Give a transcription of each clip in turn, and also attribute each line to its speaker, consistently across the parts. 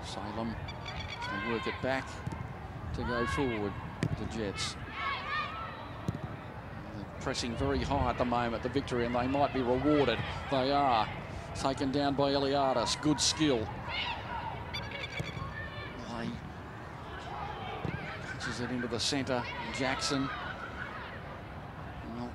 Speaker 1: Salem, they work it back to go forward, the Jets. They're pressing very high at the moment, the Victory, and they might be rewarded. They are. Taken down by Eliadis, good skill. They pitches it into the centre, Jackson. Well,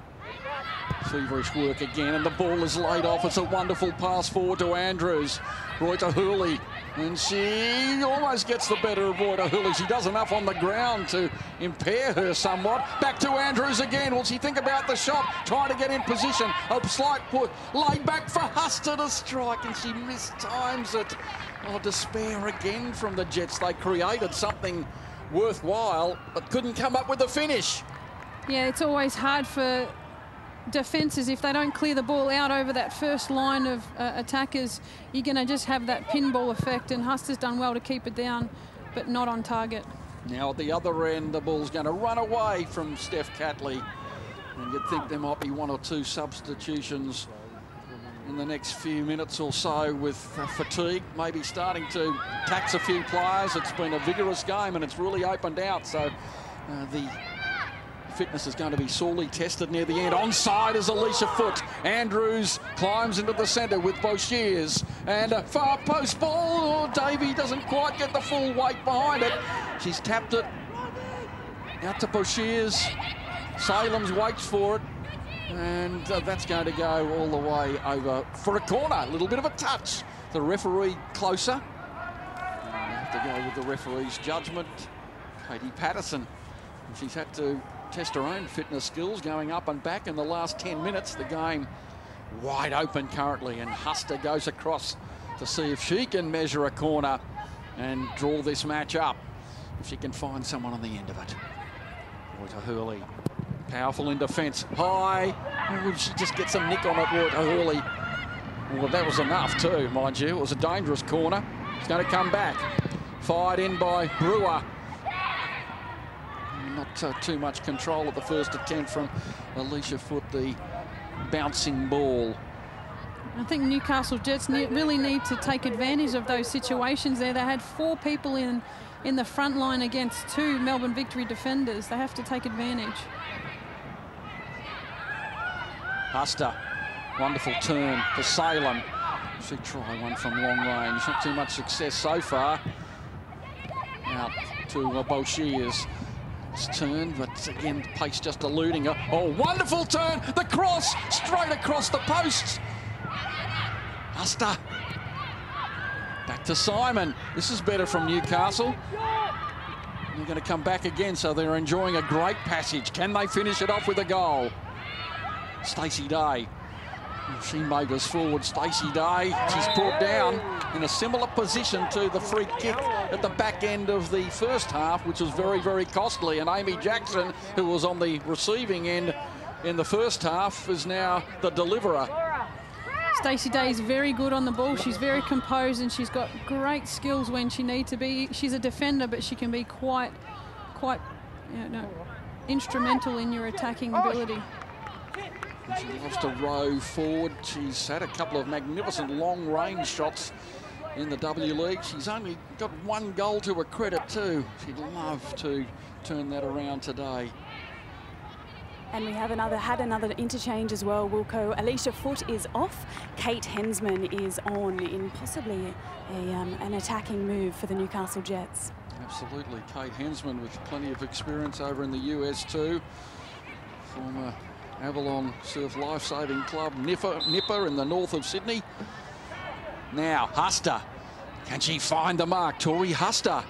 Speaker 1: feverish work again, and the ball is laid off. It's a wonderful pass forward to Andrews. Reuter Hurley, and she almost gets the better of Reuter Hurley. She does enough on the ground to impair her somewhat. Back to Andrews again. Will she think about the shot? Trying to get in position. A slight put. Laid back for Huster to strike, and she mistimes it. Oh, despair again from the Jets. They created something worthwhile, but couldn't come up with a finish.
Speaker 2: Yeah, it's always hard for defences if they don't clear the ball out over that first line of attackers. You're going to just have that pinball effect, and Huster's done well to keep it down, but not on target. Now
Speaker 1: at the other end, the ball's going to run away from Steph Catley, and you'd think there might be one or two substitutions in the next few minutes or so, with fatigue maybe starting to tax a few players. It's been a vigorous game, and it's really opened out, so the fitness is going to be sorely tested near the end. Onside is Alicia Foot. Andrews climbs into the centre with Boshiers, and a far post ball. Oh, Davey doesn't quite get the full weight behind it. She's tapped it out to Boshiers. Salem's waits for it, and that's going to go all the way over for a corner. A little bit of a touch. The referee closer. We have to go with the referee's judgment. Katie Patterson. She's had to test her own fitness skills going up and back in the last 10 minutes. The game wide open currently, and Huster goes across to see if she can measure a corner and draw this match up, if she can find someone on the end of it. Reuter Hurley, powerful in defence, high. Oh, she just gets a nick on it, Reuter Hurley. Well, that was enough too, mind you. It was a dangerous corner. It's going to come back. Fired in by Brewer. Not too much control at the first attempt from Alicia Foot, the bouncing ball.
Speaker 2: I think Newcastle Jets really need to take advantage of those situations there. They had 4 people in the front line against 2 Melbourne Victory defenders. They have to take advantage.
Speaker 1: Huster, wonderful turn for Salem. She try one from long range. Not too much success so far. Out to Boshiers. It's turned, but again, pace just eluding her. Oh, wonderful turn! The cross, straight across the posts. Huster. Back to Simon. This is better from Newcastle. They're going to come back again, so they're enjoying a great passage. Can they finish it off with a goal? Stacey Day. She motors forward. Stacey Day. She's brought down in a similar position to the free kick at the back end of the first half, which was very, very costly. And Amy Jackson, who was on the receiving end in the first half, is now the deliverer.
Speaker 2: Stacey Day is very good on the ball. She's very composed, and she's got great skills when she needs to be. She's a defender, but she can be quite instrumental in your attacking ability.
Speaker 1: She loves to row forward. She's had a couple of magnificent long-range shots in the W League. She's only got 1 goal to her credit too. She'd love to turn that around today.
Speaker 3: And we have had another interchange as well, Wilco. Alicia Foot is off. Kate Hensman is on in possibly an attacking move for the Newcastle Jets.
Speaker 1: Absolutely. Kate Hensman with plenty of experience over in the US too. Former Avalon Surf Lifesaving Club, Nipper in the north of Sydney. Now, Huster. Can she find the mark? Tori Huster.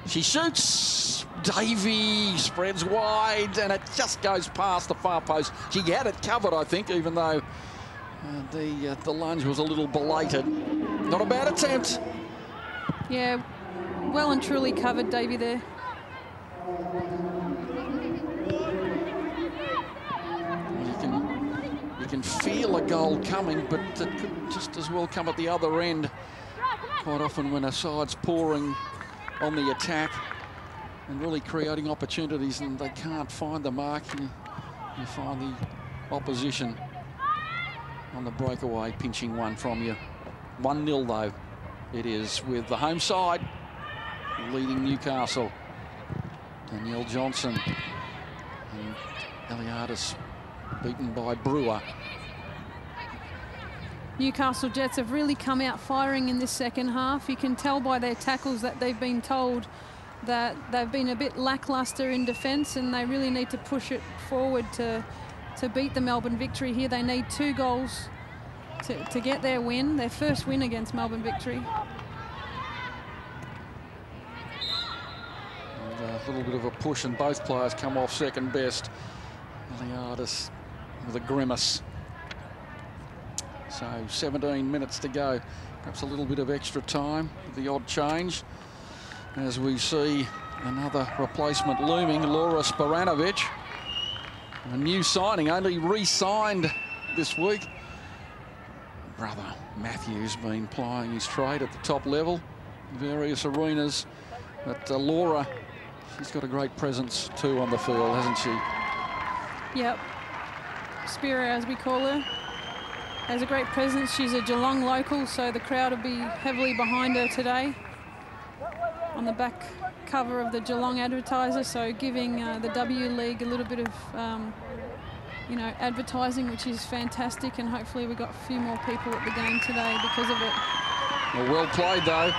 Speaker 1: She shoots. Davey spreads wide, and it just goes past the far post. She had it covered, I think, even though the lunge was a little belated. Not a bad attempt.
Speaker 2: Yeah, well and truly covered, Davey, there.
Speaker 1: You can feel a goal coming, but it could just as well come at the other end. Quite often when a side's pouring on the attack and really creating opportunities and they can't find the mark, you find the opposition on the breakaway pinching one from you. 1-0 though. it is with the home side leading Newcastle. Danielle Johnson and Eliadis beaten by Brewer.
Speaker 2: Newcastle Jets have really come out firing in this second half. You can tell by their tackles that they've been told that they've been a bit lacklustre in defence, and they really need to push it forward to beat the Melbourne Victory here. They need 2 goals to get their win, their first win against Melbourne Victory.
Speaker 1: And a little bit of a push, and both players come off second best. Eliadis with a grimace. So 17 minutes to go. Perhaps a little bit of extra time with the odd change. As we see another replacement looming, Laura Sporanovic. A new signing, only re-signed this week. Brother Matthew's been plying his trade at the top level in various arenas. But Laura, she's got a great presence too on the field, hasn't she?
Speaker 2: Yep. Spiro, as we call her, has a great presence. She's a Geelong local, so the crowd will be heavily behind her today on the back cover of the Geelong Advertiser, so giving the W League a little bit of you know, advertising, which is fantastic, and hopefully we got a few more people at the game today because of it.
Speaker 1: Well played though.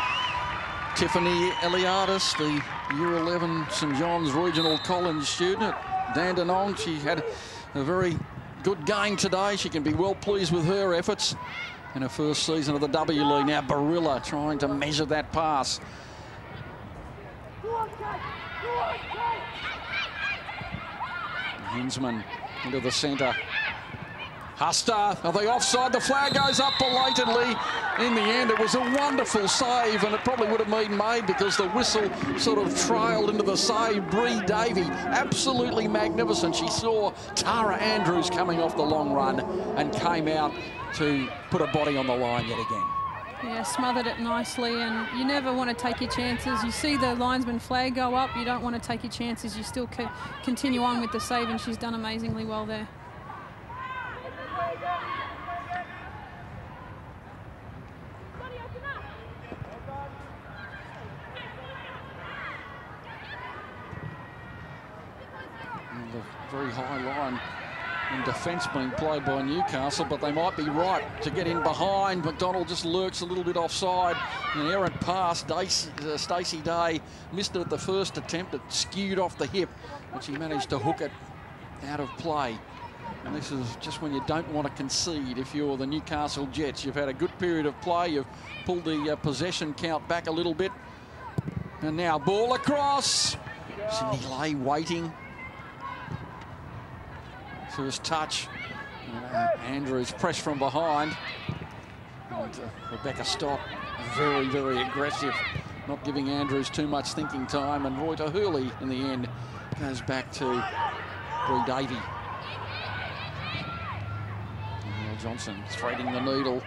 Speaker 1: Tiffany Eliadis, the Year 11 St John's Regional College student at Dandenong. She had a very good game today. She can be well pleased with her efforts in her first season of the W League. Now Barilla trying to measure that pass. Hensman into the centre. Huster, are they offside? The flag goes up belatedly. In the end, it was a wonderful save, and it probably would have been made because the whistle sort of trailed into the save. Bree Davey, absolutely magnificent. She saw Tara Andrews coming off the long run and came out to put a body on the line yet again.
Speaker 2: Yeah, smothered it nicely, and you never want to take your chances. You see the linesman flag go up, you don't want to take your chances. You still continue on with the save, and she's done amazingly well there.
Speaker 1: And a very high line in defence being played by Newcastle, but they might be right to get in behind. McDonald just lurks a little bit offside. An errant pass. Stacey Day missed it at the first attempt. It skewed off the hip, but she managed to hook it out of play. And this is just when you don't want to concede if you're the Newcastle Jets. You've had a good period of play. You've pulled the possession count back a little bit. And now ball across. Cindy Lay waiting. First touch. Andrews pressed from behind. And Rebecca Stott, very, very aggressive, not giving Andrews too much thinking time. And Reuter Hurley, in the end, goes back to Bree Davey. Danielle Johnson threading the needle.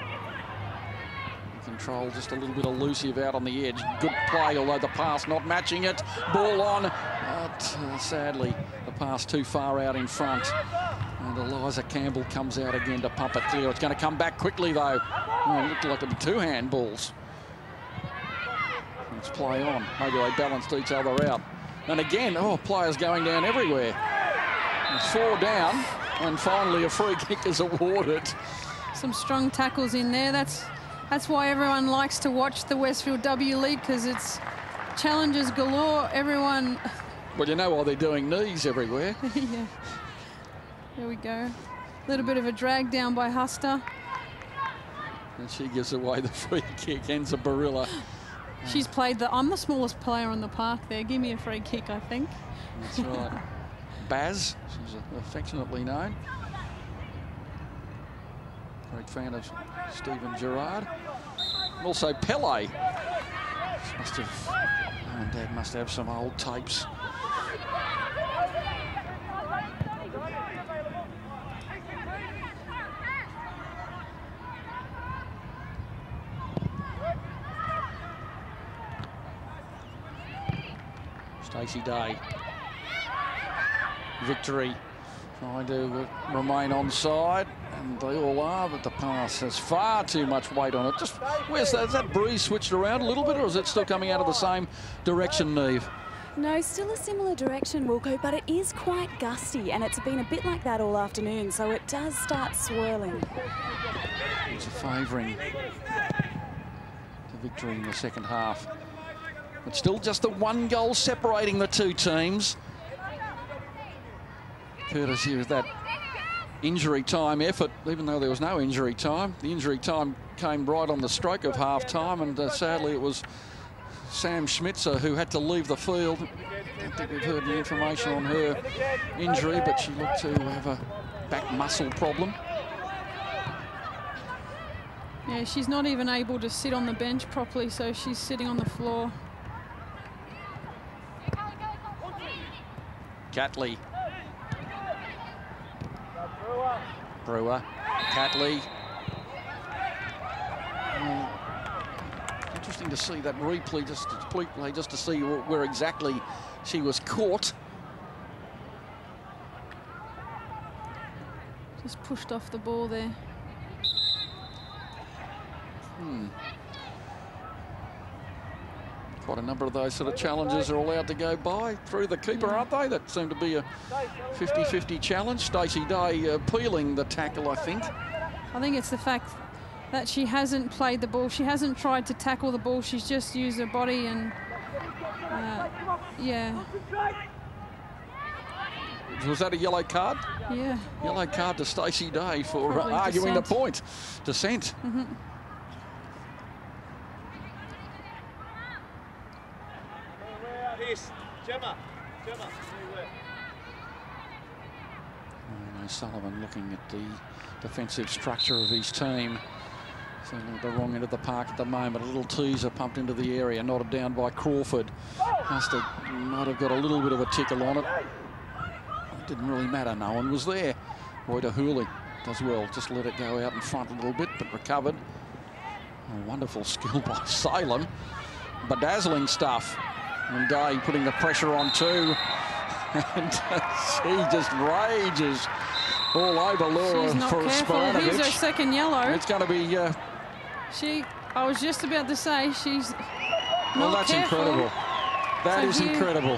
Speaker 1: Control, just a little bit elusive out on the edge. Good play, although the pass not matching it. Ball on, but sadly, the pass too far out in front. And Eliza Campbell comes out again to pump it clear. It's going to come back quickly, though. Oh, it looked like it'd be 2 handballs. Let's play on. Maybe they balanced each other out. And again, oh, players going down everywhere. It's 4 down, and finally a free kick is awarded.
Speaker 2: Some strong tackles in there. That's why everyone likes to watch the Westfield W League, because it's challenges galore. Everyone...
Speaker 1: Well, you know why they're doing knees everywhere.
Speaker 2: Yeah. There we go. A little bit of a drag down by Huster.
Speaker 1: And she gives away the free kick. Enza Barilla.
Speaker 2: She's played the... I'm the smallest player on the park there. Give me a free kick, I think.
Speaker 1: That's right. Baz, she's affectionately known. Great fan of Stephen Gerrard. And also Pele. Must have... Mum and Dad must have some old tapes. Stacey Day. Victory trying to remain onside. And they all are, but the pass has far too much weight on it. Just where's that? Has that breeze switched around a little bit, or is it still coming out of the same direction, Neve?
Speaker 3: No, still a similar direction, Wilco, but it is quite gusty, and it's been a bit like that all afternoon, so it does start swirling.
Speaker 1: It's favouring the victory in the second half. But still just the one goal separating the two teams. Courtesy of that injury time effort, even though there was no injury time. The injury time came right on the stroke of half-time, and sadly it was Sam Schmitzer who had to leave the field. I don't think we've heard the information on her injury, but she looked to have a back muscle problem.
Speaker 2: Yeah, she's not even able to sit on the bench properly, so she's sitting on the floor.
Speaker 1: Catley. Brewer. Catley. Interesting to see that replay, just to see where exactly she was caught.
Speaker 2: Just pushed off the ball there.
Speaker 1: Quite a number of those sort of challenges are allowed to go by through the keeper, aren't they? That seemed to be a 50-50 challenge. Stacey Day peeling the tackle, I think.
Speaker 2: I think it's the fact that she hasn't played the ball. She hasn't tried to tackle the ball. She's just used her body and, yeah.
Speaker 1: Was that a yellow card?
Speaker 2: Yeah.
Speaker 1: Yellow card to Stacey Day for arguing the point. Dissent.
Speaker 2: Mm-hmm.
Speaker 1: Sullivan looking at the defensive structure of his team. Certainly at the wrong end of the park at the moment. A little teaser pumped into the area, nodded down by Crawford. Might have got a little bit of a tickle on it. It didn't really matter, no one was there. Reuter Hooley does well, just let it go out in front a little bit, but recovered. A wonderful skill by Salem. Bedazzling stuff. And Day putting the pressure on too. And she just rages all over Laura for Spiranovic.
Speaker 2: Here's her second yellow.
Speaker 1: It's going to be...
Speaker 2: I was just about to say, she's
Speaker 1: well, that's
Speaker 2: careful.
Speaker 1: incredible. That is incredible.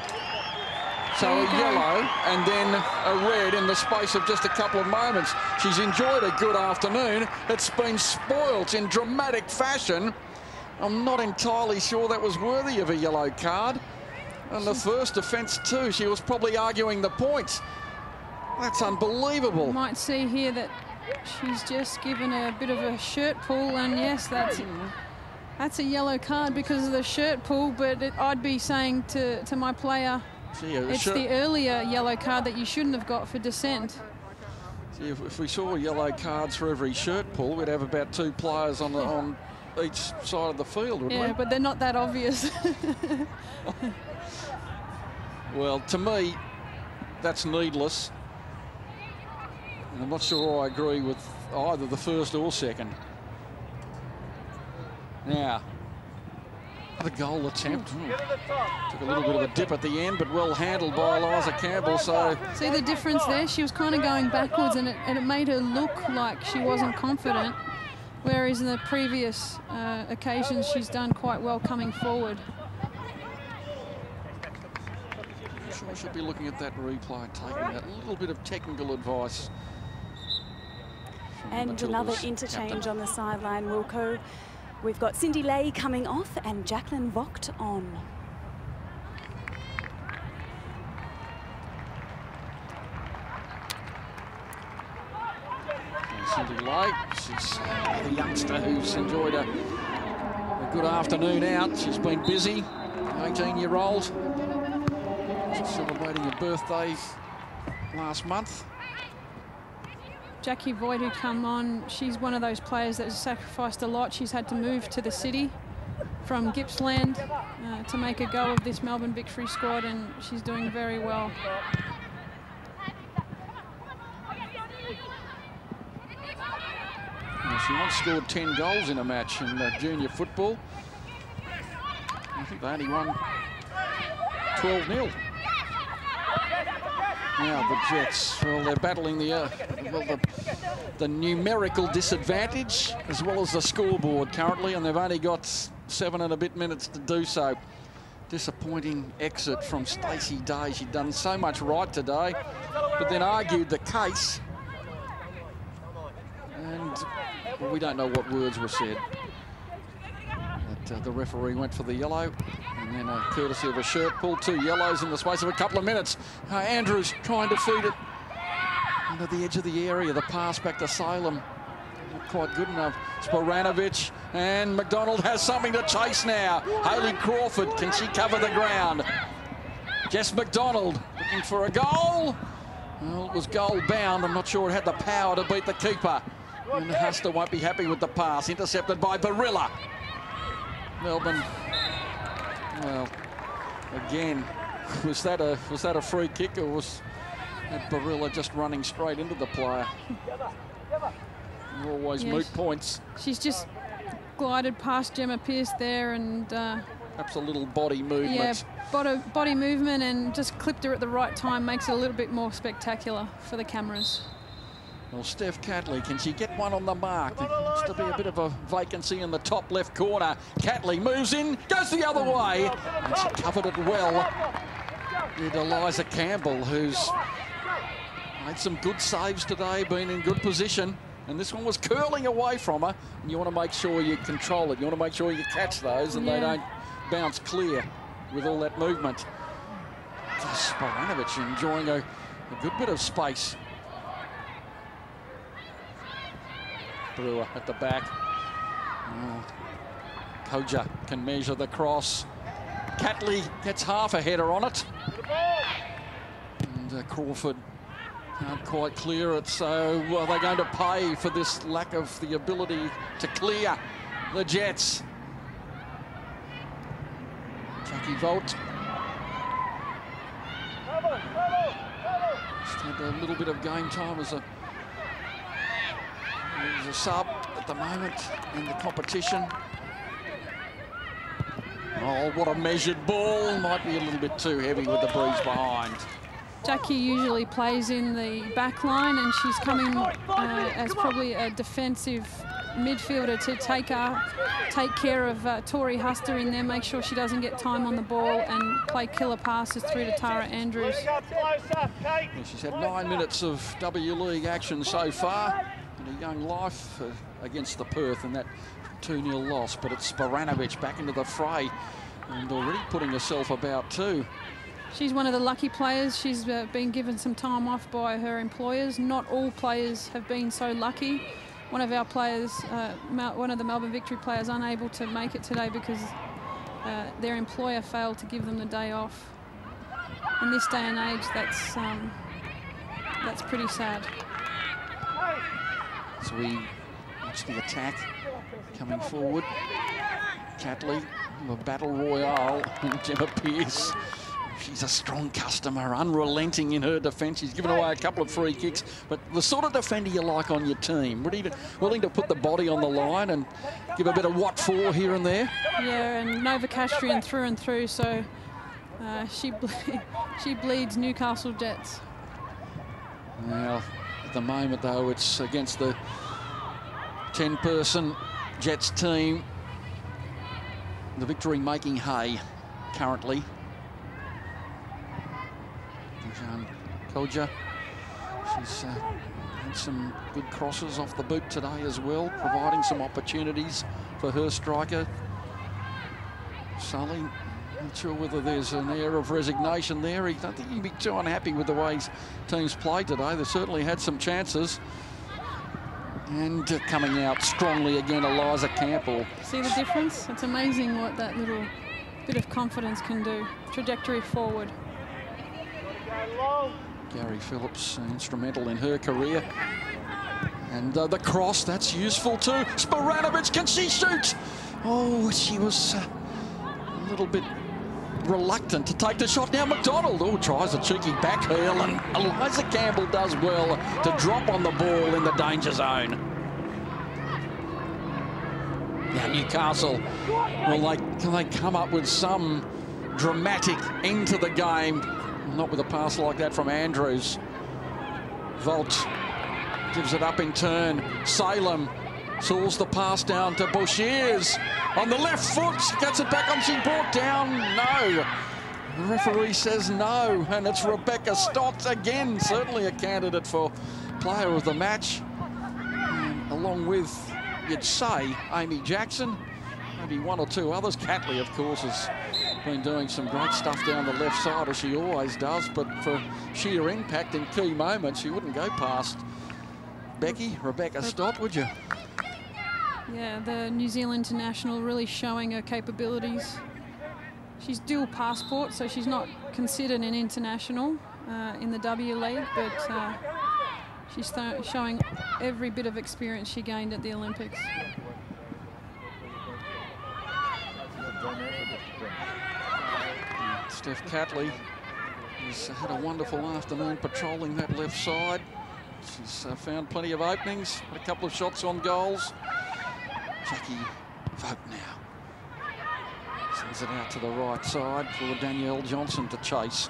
Speaker 1: So a yellow and then a red in the space of just a couple of moments. She's enjoyed a good afternoon. It's been spoilt in dramatic fashion. I'm not entirely sure that was worthy of a yellow card. And the first offence too, she was probably arguing the points. That's unbelievable.
Speaker 2: You might see here that she's just given a bit of a shirt pull, and yes, that's a yellow card because of the shirt pull, but I'd be saying to my player, it's the earlier yellow card that you shouldn't have got for dissent.
Speaker 1: See, if we saw yellow cards for every shirt pull, we'd have about 2 players on each side of the field, wouldn't we?
Speaker 2: Yeah, but they're not that obvious.
Speaker 1: Well, to me, that's needless. And I'm not sure I agree with either the first or second. Now, the goal attempt. Took a little bit of a dip at the end, but well handled by Eliza Campbell. So
Speaker 2: see the difference there? She was kind of going backwards, and it made her look like she wasn't confident. Whereas in the previous occasions, she's done quite well coming forward.
Speaker 1: I should be looking at that replay, taking a little bit of technical advice.
Speaker 3: And another interchange on the sideline, Wilco. We've got Cindy Lay coming off and Jacqueline Vogt on.
Speaker 1: Cindy Lay, she's the youngster who's enjoyed a good afternoon out. She's been busy, 18-year-old. She's celebrating her birthday last month.
Speaker 2: Jackie Voigt, who come on, she's one of those players that has sacrificed a lot. She's had to move to the city from Gippsland to make a go of this Melbourne Victory squad, and she's doing very well.
Speaker 1: Well, she once scored 10 goals in a match in junior football. I think they only won 12-0. Now the Jets, well, they're battling the numerical disadvantage as well as the scoreboard currently, and they've only got 7 and a bit minutes to do so. Disappointing exit from Stacey Day. She'd done so much right today, but then argued the case. And well, we don't know what words were said. But the referee went for the yellow, and then courtesy of a shirt pull, 2 yellows in the space of a couple of minutes. Andrews trying to feed it under the edge of the area. The pass back to Salem, not quite good enough. Sporanovic, and McDonald has something to chase now. Hayley Crawford, can she cover the ground? Jess McDonald looking for a goal. Well, it was goal bound. I'm not sure it had the power to beat the keeper. And Huster won't be happy with the pass. Intercepted by Barilla. Melbourne, well, again, was that a free kick, or was that Barilla just running straight into the player? Always moot points.
Speaker 2: She's just glided past Gemma Pearce there, and
Speaker 1: perhaps a little body movement.
Speaker 2: Yeah, body movement, and just clipped her at the right time, makes it a little bit more spectacular for the cameras.
Speaker 1: Well, Steph Catley, can she get one on the mark? There seems to be a bit of a vacancy in the top left corner. Catley moves in, goes the other way, and she covered it well. Did Eliza Campbell, who's made some good saves today, been in good position. And this one was curling away from her, and you want to make sure you control it. You want to make sure you catch those and they don't bounce clear with all that movement. Sporanovic enjoying a good bit of space. Brewer at the back. Oh, Koja can measure the cross. Catley gets half a header on it. And Crawford can't quite clear it, so are they going to pay for this lack of the ability to clear the Jets? Jackie Volt. Just had a little bit of game time as a sub at the moment in the competition. Oh, what a measured ball. Might be a little bit too heavy with the breeze behind.
Speaker 2: Jackie usually plays in the back line, and she's coming as probably a defensive midfielder to take care of Tori Huster in there, make sure she doesn't get time on the ball, and play killer passes through to Tara Andrews.
Speaker 1: Yeah, she's had 9 minutes of W League action so far in her young life against the Perth in that 2-0 loss, but it's Sporanovic back into the fray and already putting herself about too.
Speaker 2: She's one of the lucky players. She's been given some time off by her employers. Not all players have been so lucky. One of our players, one of the Melbourne Victory players, unable to make it today because their employer failed to give them the day off. In this day and age, that's pretty sad.
Speaker 1: So we watch the attack coming forward. Catley, the battle royale, and Gemma Pearce. She's a strong customer, unrelenting in her defence. She's given away a couple of free kicks, but the sort of defender you like on your team, willing to put the body on the line and give a bit of what for here and there. Yeah,
Speaker 2: and Novocastrian through and through, so she bleeds Newcastle Jets.
Speaker 1: Now, at the moment, though, it's against the 10-person Jets team. The Victory making hay currently. Koja, she's had some good crosses off the boot today as well, providing some opportunities for her striker. Sully, not sure whether there's an air of resignation there. I don't think he'd be too unhappy with the way his team's played today. They certainly had some chances. And coming out strongly again, Eliza Campbell.
Speaker 2: See the difference? It's amazing what that little bit of confidence can do. Trajectory forward.
Speaker 1: Gary Phillips, instrumental in her career. And the cross, that's useful too. Sporanovic, can she shoot? Oh, she was a little bit reluctant to take the shot. Now McDonald, tries a cheeky back heel, and Eliza Campbell does well to drop on the ball in the danger zone. Now Newcastle, can they come up with some dramatic end to the game? Not with a pass like that from Andrews. Volt gives it up in turn. Salem saws the pass down to Boshiers. On the left foot, she gets it back on. She brought down. No. The referee says no, and it's Rebecca Stott again, certainly a candidate for player of the match. And along with, you'd say, Amy Jackson, maybe one or two others. Catley, of course, has been doing some great stuff down the left side, as she always does, but for sheer impact in key moments, she wouldn't go past Rebecca Stott, would you?
Speaker 2: Yeah, the New Zealand international really showing her capabilities. She's dual passport, so she's not considered an international in the W League, but she's showing every bit of experience she gained at the Olympics.
Speaker 1: Steph Catley has had a wonderful afternoon patrolling that left side. She's found plenty of openings, had a couple of shots on goals. Jackie Vogt now sends it out to the right side for Danielle Johnson to chase.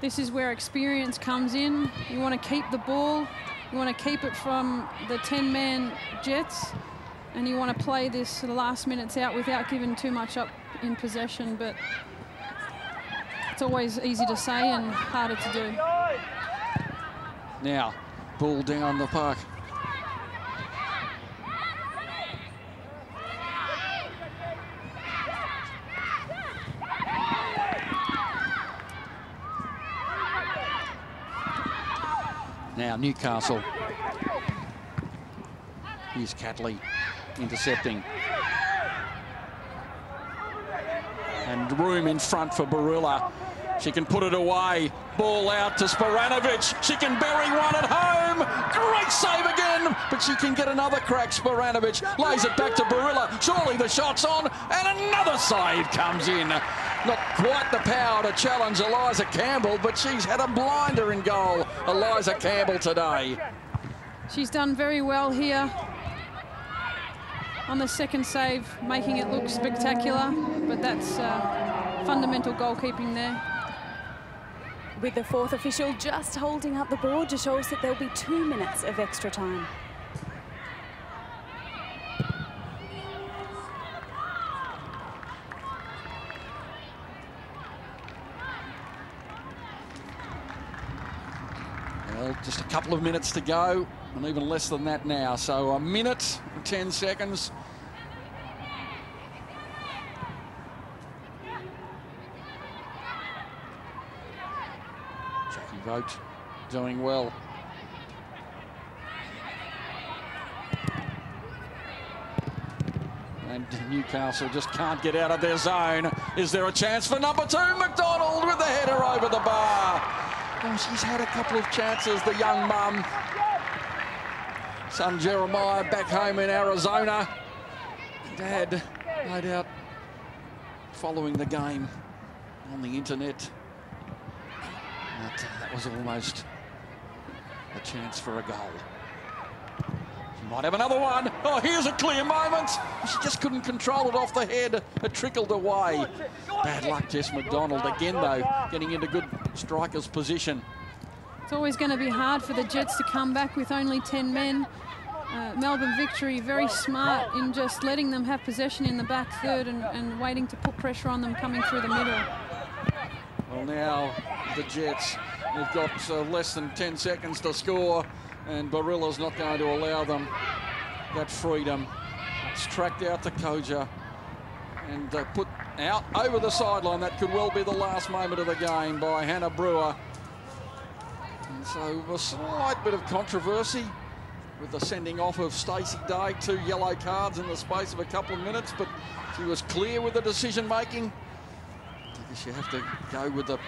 Speaker 2: This is where experience comes in. You want to keep the ball, you want to keep it from the 10-man Jets, and you want to play this the last minutes out without giving too much up in possession, but it's always easy to say and harder to do.
Speaker 1: Now, ball down the park. Now, Newcastle. Here's Catley intercepting. And room in front for Barilla. She can put it away. Ball out to Sporanovic. She can bury one at home. Great save again, but she can get another crack. Sporanovic lays it back to Barilla. Surely the shot's on, and another save comes in. Not quite the power to challenge Eliza Campbell, but she's had a blinder in goal, Eliza Campbell, today.
Speaker 2: She's done very well here on the second save, making it look spectacular, but that's fundamental goalkeeping there.
Speaker 3: With the fourth official just holding up the board, just shows that there'll be 2 minutes of extra time.
Speaker 1: Well, just a couple of minutes to go, and even less than that now. So a minute and 10 seconds. Jackie Vogt doing well. And Newcastle just can't get out of their zone. Is there a chance for number 2? McDonald with the header over the bar. Oh, she's had a couple of chances, the young mum. Son Jeremiah back home in Arizona. Dad, no doubt, following the game on the internet. But that was almost a chance for a goal. She might have another one. Oh, here's a clear moment. She just couldn't control it off the head. It trickled away. Bad luck, Jess McDonald. Again, though, getting into good striker's position.
Speaker 2: It's always going to be hard for the Jets to come back with only 10 men. Melbourne Victory very smart in just letting them have possession in the back third and waiting to put pressure on them coming through the middle.
Speaker 1: Well, now the Jets have got less than 10 seconds to score, and Barilla's not going to allow them that freedom. It's tracked out to Koja and put out over the sideline. That could well be the last moment of the game by Hannah Brewer. And so a slight bit of controversy with the sending off of Stacey Day, 2 yellow cards in the space of a couple of minutes, but she was clear with the decision making. I guess you have to go with the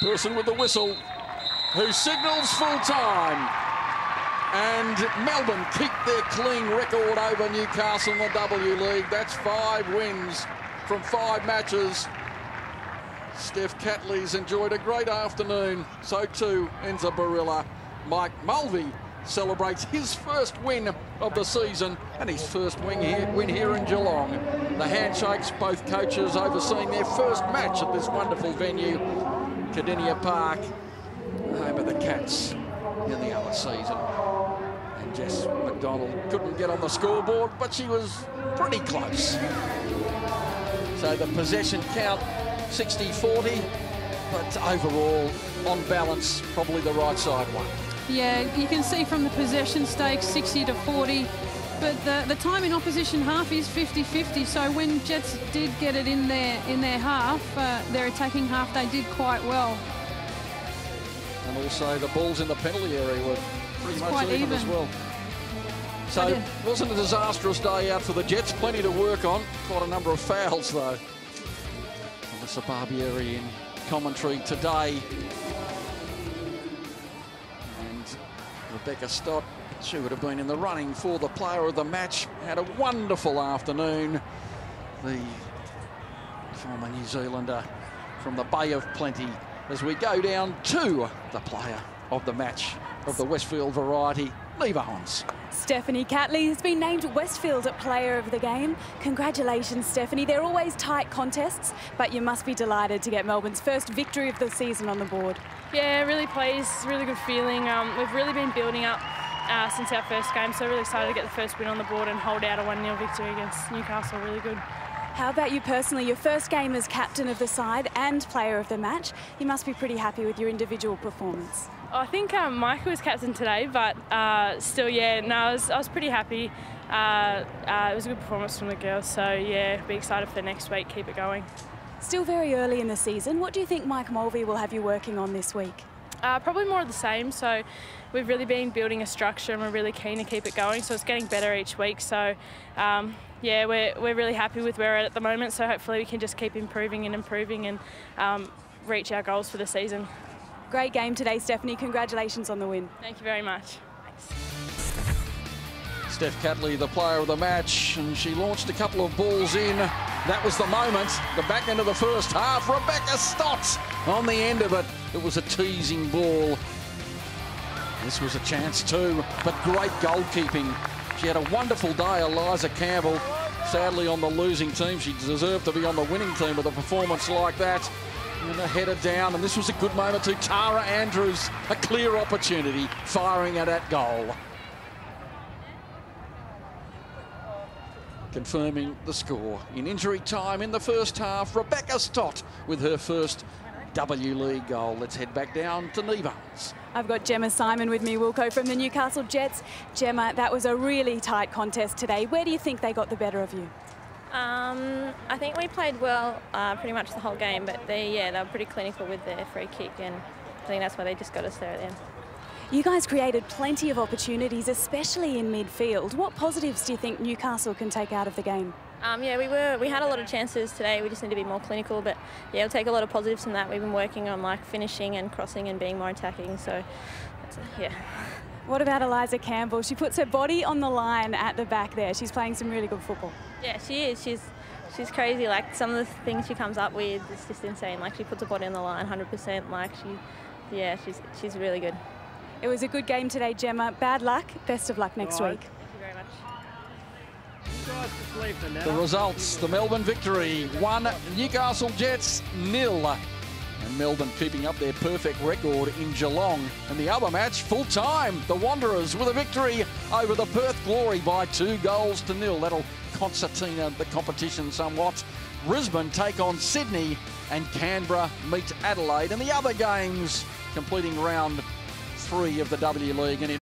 Speaker 1: person with the whistle who signals full time. And Melbourne keep their clean record over Newcastle in the W League. That's 5 wins from 5 matches. Steph Catley's enjoyed a great afternoon. So too Enza Barilla. Mike Mulvey celebrates his first win of the season and his first win here in Geelong. The handshakes, both coaches overseeing their first match at this wonderful venue, Kardinia Park, home of the Cats in the other season. And Jess McDonald couldn't get on the scoreboard, but she was pretty close. So the possession count 60-40, but overall, on balance, probably the right side one.
Speaker 2: Yeah, you can see from the possession stakes 60-40, but the time in opposition half is 50-50. So when Jets did get it in their half, their attacking half, they did quite well.
Speaker 1: And also the balls in the penalty area were pretty much even as well. So it wasn't a disastrous day out for the Jets. Plenty to work on. Quite a number of fouls though. Melissa Barbieri in commentary today. And Rebecca Stott, she would have been in the running for the player of the match. Had a wonderful afternoon. The former New Zealander from the Bay of Plenty, as we go down to the player of the match of the Westfield variety, Neve Owens.
Speaker 3: Stephanie Catley has been named Westfield Player of the Game. Congratulations, Stephanie. They're always tight contests, but you must be delighted to get Melbourne's first victory of the season on the board.
Speaker 4: Yeah, really pleased. Really good feeling. We've really been building up since our first game, so really excited to get the first win on the board and hold out a 1-0 victory against Newcastle. Really good.
Speaker 3: How about you personally? Your first game as captain of the side and player of the match. You must be pretty happy with your individual performance.
Speaker 4: I think Micah was captain today, but still, yeah, no, I was pretty happy. It was a good performance from the girls, so yeah, be excited for next week, keep it going.
Speaker 3: Still very early in the season. What do you think Mike Mulvey will have you working on this week?
Speaker 4: Probably more of the same, so we've really been building a structure and we're really keen to keep it going, so it's getting better each week. So yeah, we're really happy with where we're at the moment, so hopefully we can just keep improving and reach our goals for the season.
Speaker 3: Great game today, Stephanie. Congratulations on the win.
Speaker 4: Thank you very much.
Speaker 1: Steph Catley, the player of the match, and she launched a couple of balls in. That was the moment, the back end of the first half. Rebecca Stott on the end of it. It was a teasing ball. This was a chance too, but great goalkeeping. She had a wonderful day, Eliza Campbell. Sadly on the losing team, she deserved to be on the winning team with a performance like that. And a header down, and this was a good moment to Tara Andrews. A clear opportunity, firing at that goal. Confirming the score. In injury time in the first half, Rebecca Stott with her first W League goal. Let's head back down to Neve Owens.
Speaker 3: I've got Gemma Simon with me, Wilco, from the Newcastle Jets. Gemma, that was a really tight contest today. Where do you think they got the better of you?
Speaker 5: I think we played well pretty much the whole game, but they were pretty clinical with their free kick, and I think that's why they just got us there at the end.
Speaker 3: You guys created plenty of opportunities, especially in midfield. What positives do you think Newcastle can take out of the game?
Speaker 5: Yeah, we had a lot of chances today. We just need to be more clinical, but yeah, we'll take a lot of positives from that. We've been working on like finishing and crossing and being more attacking, so yeah.
Speaker 3: What about Eliza Campbell? She puts her body on the line at the back there. She's playing some really good football.
Speaker 5: Yeah, she is. She's crazy. Like some of the things she comes up with, it's just insane. Like she puts her body on the line 100%. Like she's really good.
Speaker 3: It was a good game today, Gemma. Bad luck. Best of luck next week.
Speaker 5: Thank you very much.
Speaker 1: The results, the Melbourne victory, 1, Newcastle Jets 0. And Melbourne keeping up their perfect record in Geelong. And the other match, full time, the Wanderers with a victory over the Perth Glory by 2-0. That'll concertina the competition somewhat. Brisbane take on Sydney and Canberra meet Adelaide. And the other games completing round 3 of the W League. And